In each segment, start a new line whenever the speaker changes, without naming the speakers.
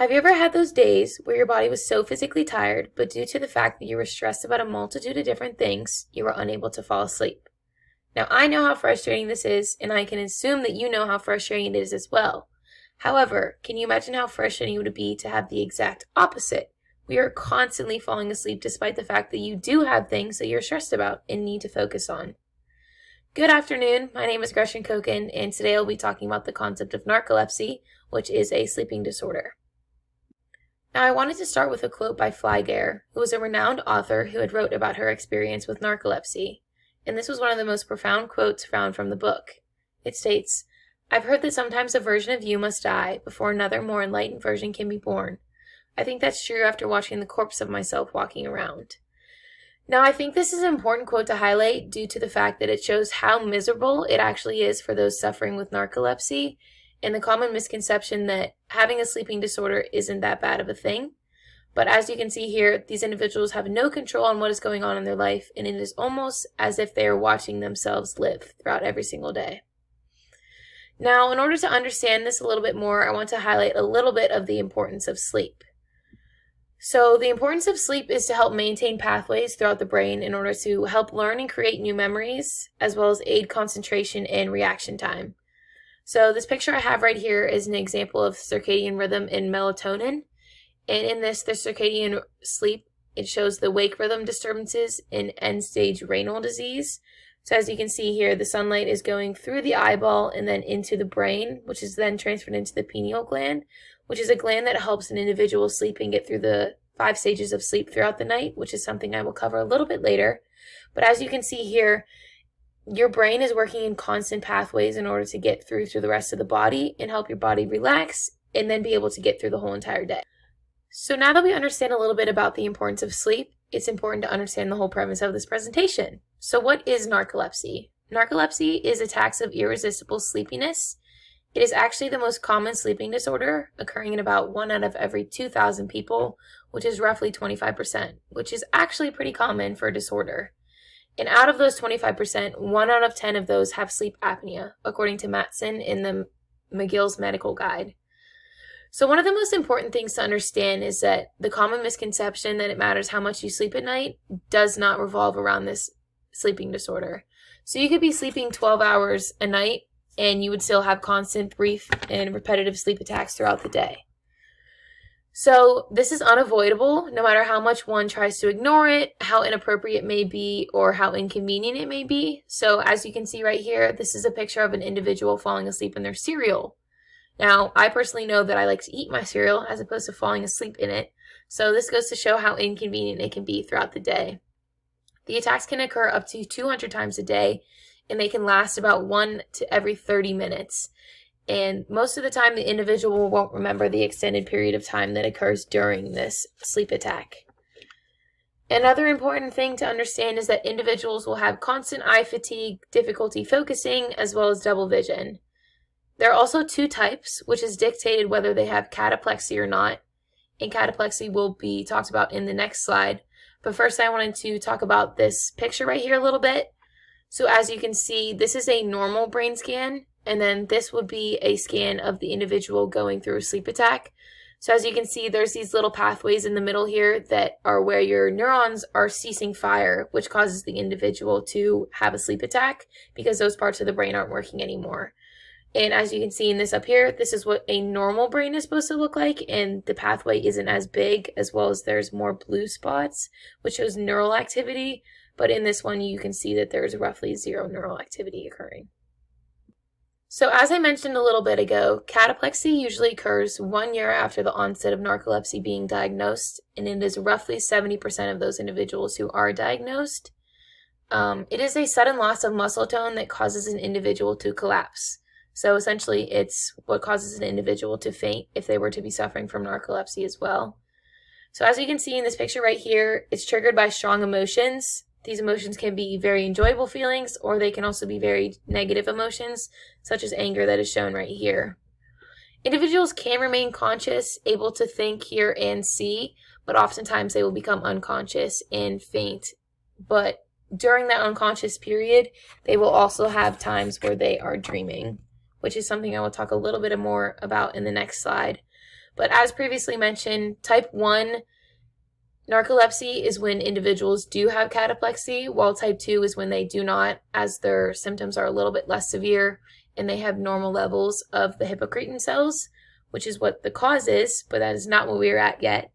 Have you ever had those days where your body was so physically tired, but due to the fact that you were stressed about a multitude of different things, you were unable to fall asleep? Now, I know how frustrating this is, and I can assume that you know how frustrating it is as well. However, can you imagine how frustrating it would be to have the exact opposite? We are constantly falling asleep despite the fact that you do have things that you're stressed about and need to focus on. Good afternoon, my name is Gretchen Koken, and today I'll be talking about the concept of narcolepsy, which is a sleeping disorder. Now, I wanted to start with a quote by Flygare, who was a renowned author who had wrote about her experience with narcolepsy, and this was one of the most profound quotes found from the book. It states, "I've heard that sometimes a version of you must die before another more enlightened version can be born. I think that's true after watching the corpse of myself walking around." Now, I think this is an important quote to highlight due to the fact that it shows how miserable it actually is for those suffering with narcolepsy, and the common misconception that having a sleeping disorder isn't that bad of a thing. But as you can see here, these individuals have no control on what is going on in their life, and it is almost as if they are watching themselves live throughout every single day. Now, in order to understand this a little bit more, I want to highlight a little bit of the importance of sleep. So the importance of sleep is to help maintain pathways throughout the brain in order to help learn and create new memories, as well as aid concentration and reaction time. So this picture I have right here is an example of circadian rhythm in melatonin. And in this, the circadian sleep, it shows the wake rhythm disturbances in end-stage renal disease. So as you can see here, the sunlight is going through the eyeball and then into the brain, which is then transferred into the pineal gland, which is a gland that helps an individual sleep and get through the 5 stages of sleep throughout the night, which is something I will cover a little bit later. But as you can see here, your brain is working in constant pathways in order to get through to the rest of the body and help your body relax and then be able to get through the whole entire day. So now that we understand a little bit about the importance of sleep, it's important to understand the whole premise of this presentation. So what is narcolepsy? Narcolepsy is attacks of irresistible sleepiness. It is actually the most common sleeping disorder, occurring in about 1 out of every 2,000 people, which is roughly 25%, which is actually pretty common for a disorder. And out of those 25%, 1 out of 10 of those have sleep apnea, according to Matson in the McGill's Medical Guide. So one of the most important things to understand is that the common misconception that it matters how much you sleep at night does not revolve around this sleeping disorder. So you could be sleeping 12 hours a night and you would still have constant, brief, and repetitive sleep attacks throughout the day. So this is unavoidable, no matter how much one tries to ignore it, how inappropriate it may be, or how inconvenient it may be. So as you can see right here, this is a picture of an individual falling asleep in their cereal. Now, I personally know that I like to eat my cereal as opposed to falling asleep in it. So this goes to show how inconvenient it can be throughout the day. The attacks can occur up to 200 times a day, and they can last about 1 to every 30 minutes. And most of the time, the individual won't remember the extended period of time that occurs during this sleep attack. Another important thing to understand is that individuals will have constant eye fatigue, difficulty focusing, as well as double vision. There are also 2 types, which is dictated whether they have cataplexy or not. And cataplexy will be talked about in the next slide. But first, I wanted to talk about this picture right here a little bit. So as you can see, this is a normal brain scan. And then this would be a scan of the individual going through a sleep attack. So as you can see, there's these little pathways in the middle here that are where your neurons are ceasing fire, which causes the individual to have a sleep attack because those parts of the brain aren't working anymore. And as you can see in this up here, this is what a normal brain is supposed to look like, and the pathway isn't as big, as well as there's more blue spots, which shows neural activity. But in this one, you can see that there's roughly 0 neural activity occurring. So as I mentioned a little bit ago, cataplexy usually occurs 1 year after the onset of narcolepsy being diagnosed, and it is roughly 70% of those individuals who are diagnosed. It is a sudden loss of muscle tone that causes an individual to collapse. So essentially, it's what causes an individual to faint if they were to be suffering from narcolepsy as well. So as you can see in this picture right here, it's triggered by strong emotions. These emotions can be very enjoyable feelings, or they can also be very negative emotions, such as anger that is shown right here. Individuals can remain conscious, able to think, hear, and see, but oftentimes they will become unconscious and faint. But during that unconscious period, they will also have times where they are dreaming, which is something I will talk a little bit more about in the next slide. But as previously mentioned, type 1 narcolepsy is when individuals do have cataplexy, while type 2 is when they do not, as their symptoms are a little bit less severe and they have normal levels of the hypocretin cells, which is what the cause is, but that is not what we are at yet.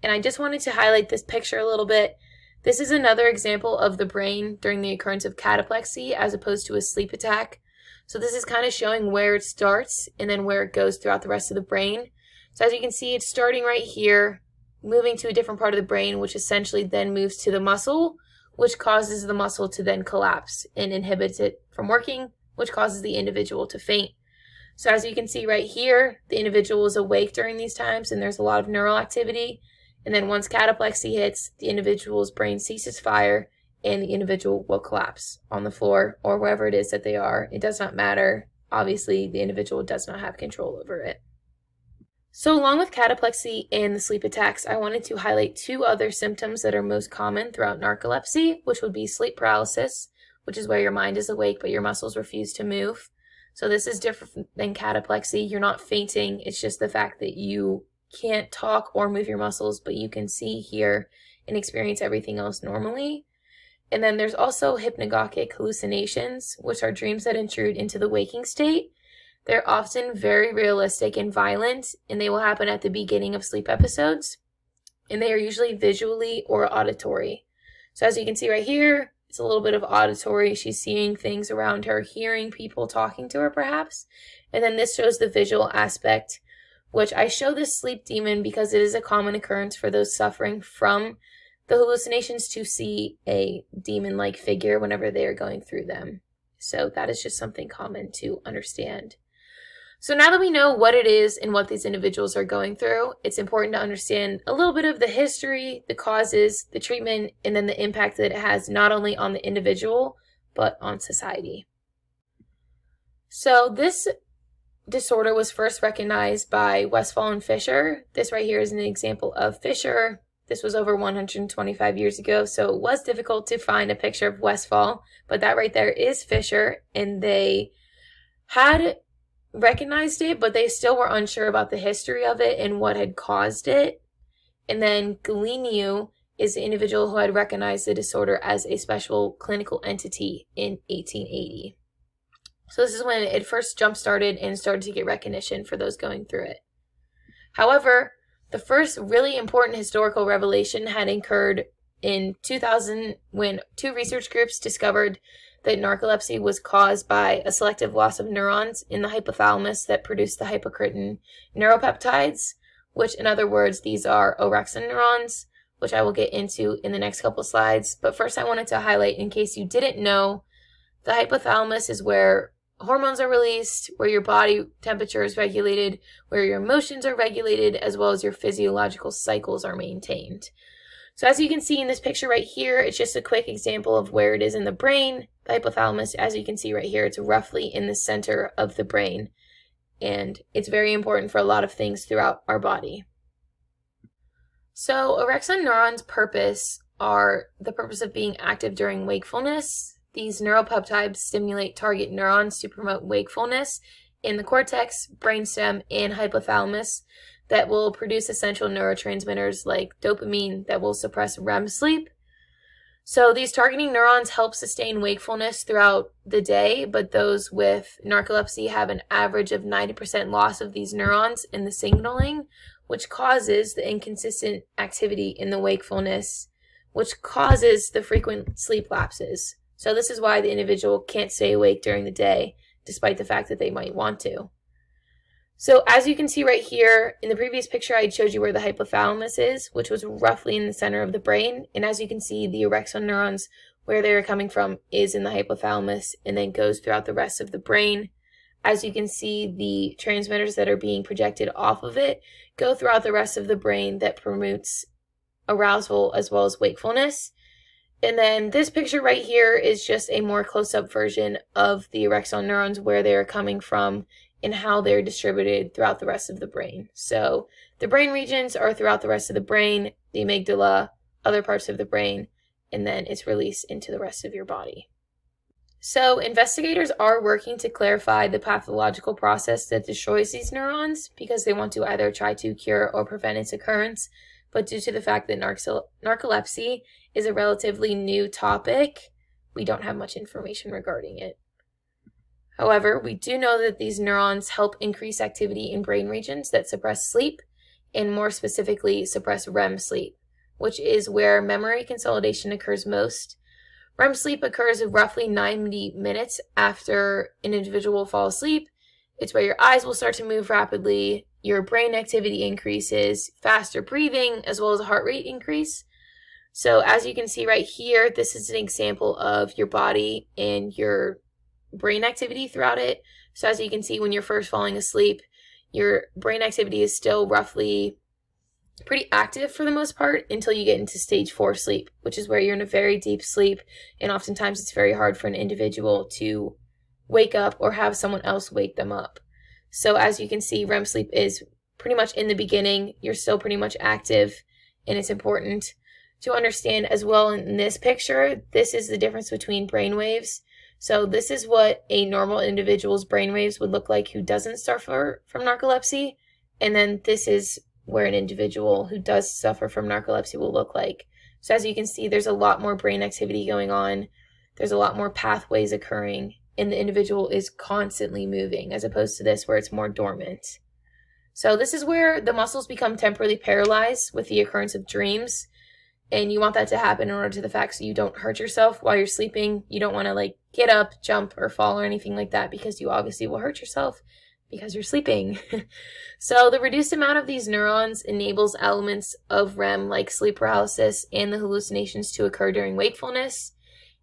And I just wanted to highlight this picture a little bit. This is another example of the brain during the occurrence of cataplexy as opposed to a sleep attack. So this is kind of showing where it starts and then where it goes throughout the rest of the brain. So as you can see, it's starting right here, moving to a different part of the brain, which essentially then moves to the muscle, which causes the muscle to then collapse and inhibits it from working, which causes the individual to faint. So as you can see right here, the individual is awake during these times and there's a lot of neural activity. And then once cataplexy hits, the individual's brain ceases fire and the individual will collapse on the floor or wherever it is that they are. It does not matter. Obviously, the individual does not have control over it. So along with cataplexy and the sleep attacks, I wanted to highlight two other symptoms that are most common throughout narcolepsy, which would be sleep paralysis, which is where your mind is awake but your muscles refuse to move. So this is different than cataplexy. You're not fainting. It's just the fact that you can't talk or move your muscles, but you can see, hear, and experience everything else normally. And then there's also hypnagogike hallucinations, which are dreams that intrude into the waking state. They're often very realistic and violent, and they will happen at the beginning of sleep episodes. And they are usually visually or auditory. So as you can see right here, it's a little bit of auditory. She's seeing things around her, hearing people talking to her perhaps. And then this shows the visual aspect, which I show this sleep demon because it is a common occurrence for those suffering from the hallucinations to see a demon-like figure whenever they are going through them. So that is just something common to understand. So now that we know what it is and what these individuals are going through, it's important to understand a little bit of the history, the causes, the treatment, and then the impact that it has not only on the individual, but on society. So this disorder was first recognized by Westphal and Fisher. This right here is an example of Fisher. This was over 125 years ago, so it was difficult to find a picture of Westphal, but that right there is Fisher, and they had recognized it, but they still were unsure about the history of it and what had caused it. And then Galenius is the individual who had recognized the disorder as a special clinical entity in 1880. So this is when it first jump-started and started to get recognition for those going through it. However, the first really important historical revelation had occurred in 2000 when two research groups discovered that narcolepsy was caused by a selective loss of neurons in the hypothalamus that produce the hypocretin neuropeptides, which in other words, these are orexin neurons, which I will get into in the next couple slides. But first I wanted to highlight, in case you didn't know, the hypothalamus is where hormones are released, where your body temperature is regulated, where your emotions are regulated, as well as your physiological cycles are maintained. So as you can see in this picture right here, it's just a quick example of where it is in the brain. The hypothalamus, as you can see right here, it's roughly in the center of the brain. And it's very important for a lot of things throughout our body. So orexin neurons' purpose are the purpose of being active during wakefulness. These neuropeptides stimulate target neurons to promote wakefulness in the cortex, brainstem, and hypothalamus that will produce essential neurotransmitters like dopamine that will suppress REM sleep. So these targeting neurons help sustain wakefulness throughout the day, but those with narcolepsy have an average of 90% loss of these neurons in the signaling, which causes the inconsistent activity in the wakefulness, which causes the frequent sleep lapses. So this is why the individual can't stay awake during the day, despite the fact that they might want to. So as you can see right here, in the previous picture I showed you where the hypothalamus is, which was roughly in the center of the brain. And as you can see, the orexin neurons, where they're coming from, is in the hypothalamus and then goes throughout the rest of the brain. As you can see, the transmitters that are being projected off of it go throughout the rest of the brain that promotes arousal as well as wakefulness. And then this picture right here is just a more close-up version of the orexin neurons, where they are coming from and how they're distributed throughout the rest of the brain. So the brain regions are throughout the rest of the brain, the amygdala, other parts of the brain, and then it's released into the rest of your body. So investigators are working to clarify the pathological process that destroys these neurons because they want to either try to cure or prevent its occurrence. But due to the fact that narcolepsy is a relatively new topic, we don't have much information regarding it. However, we do know that these neurons help increase activity in brain regions that suppress sleep, and more specifically suppress REM sleep, which is where memory consolidation occurs most. REM sleep occurs roughly 90 minutes after an individual will fall asleep. It's where your eyes will start to move rapidly, your brain activity increases, faster breathing, as well as a heart rate increase. So as you can see right here, this is an example of your body and your brain activity throughout it. So as you can see, when you're first falling asleep, your brain activity is still roughly pretty active for the most part until you get into stage 4 sleep, which is where you're in a very deep sleep, and oftentimes it's very hard for an individual to wake up or have someone else wake them up. So as you can see, REM sleep is pretty much in the beginning. You're still pretty much active, and it's important to understand as well in this picture, this is the difference between brain waves. So this is what a normal individual's brain waves would look like who doesn't suffer from narcolepsy, and then this is where an individual who does suffer from narcolepsy will look like. So as you can see, there's a lot more brain activity going on. There's a lot more pathways occurring, and the individual is constantly moving, as opposed to this where it's more dormant. So this is where the muscles become temporarily paralyzed with the occurrence of dreams. And you want that to happen in order to the fact so you don't hurt yourself while you're sleeping. You don't want to get up, jump, or fall or anything like that, because you obviously will hurt yourself because you're sleeping. So the reduced amount of these neurons enables elements of REM like sleep paralysis and the hallucinations to occur during wakefulness.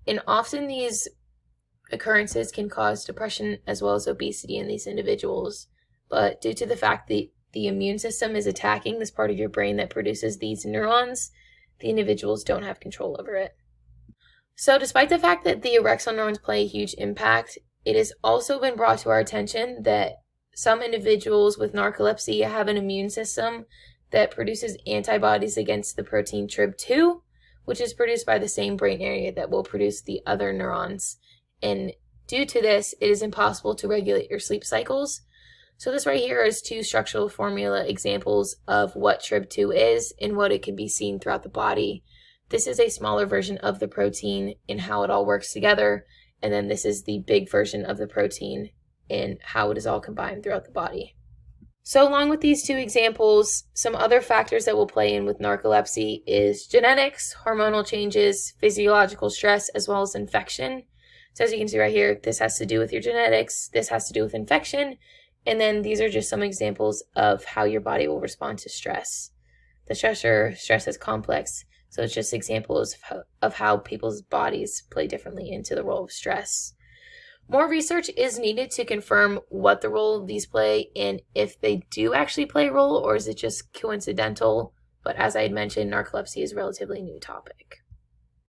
And often these occurrences can cause depression as well as obesity in these individuals. But due to the fact that the immune system is attacking this part of your brain that produces these neurons, the individuals don't have control over it. So despite the fact that the erection neurons play a huge impact, it has also been brought to our attention that some individuals with narcolepsy have an immune system that produces antibodies against the protein TRIB2, which is produced by the same brain area that will produce the other neurons. And due to this, it is impossible to regulate your sleep cycles. So this right here is 2 structural formula examples of what TRIB2 is and what it can be seen throughout the body. This is a smaller version of the protein and how it all works together. And then this is the big version of the protein and how it is all combined throughout the body. So along with these 2 examples, some other factors that will play in with narcolepsy is genetics, hormonal changes, physiological stress, as well as infection. So as you can see right here, this has to do with your genetics, this has to do with infection, and then these are just some examples of how your body will respond to stress. The stress is complex, so it's just examples of how people's bodies play differently into the role of stress. More research is needed to confirm what the role these play and if they do actually play a role, or is it just coincidental. But as I had mentioned, narcolepsy is a relatively new topic.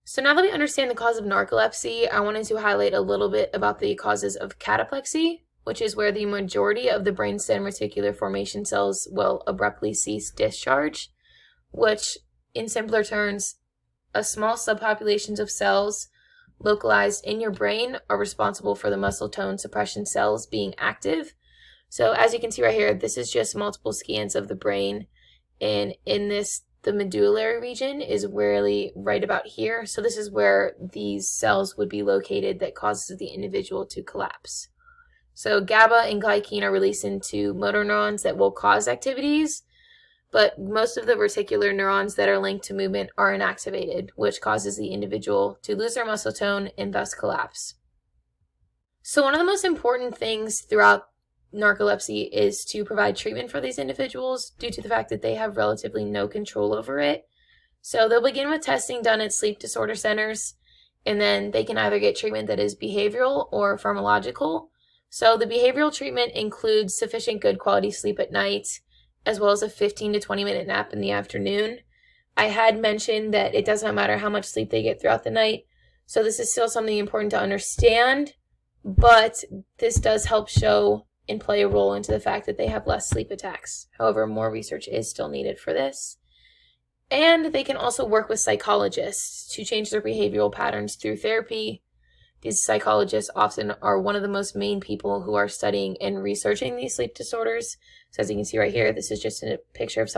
So now that we understand the cause of narcolepsy, I wanted to highlight a little bit about the causes of cataplexy, which is where the majority of the brainstem reticular formation cells will abruptly cease discharge, which, in simpler terms, a small subpopulations of cells localized in your brain are responsible for the muscle tone suppression cells being active. So as you can see right here, this is just multiple scans of the brain, and in this, the medullary region is really right about here. So this is where these cells would be located that causes the individual to collapse. So GABA and glycine are released into motor neurons that will cause activities, but most of the reticular neurons that are linked to movement are inactivated, which causes the individual to lose their muscle tone and thus collapse. So one of the most important things throughout narcolepsy is to provide treatment for these individuals due to the fact that they have relatively no control over it. So they'll begin with testing done at sleep disorder centers, and then they can either get treatment that is behavioral or pharmacological. So the behavioral treatment includes sufficient good quality sleep at night, as well as a 15 to 20 minute nap in the afternoon. I had mentioned that it does not matter how much sleep they get throughout the night, so this is still something important to understand, but this does help show and play a role into the fact that they have less sleep attacks. However, more research is still needed for this. And they can also work with psychologists to change their behavioral patterns through therapy. these psychologists often are one of the most main people who are studying and researching these sleep disorders. So as you can see right here, this is just a picture of someone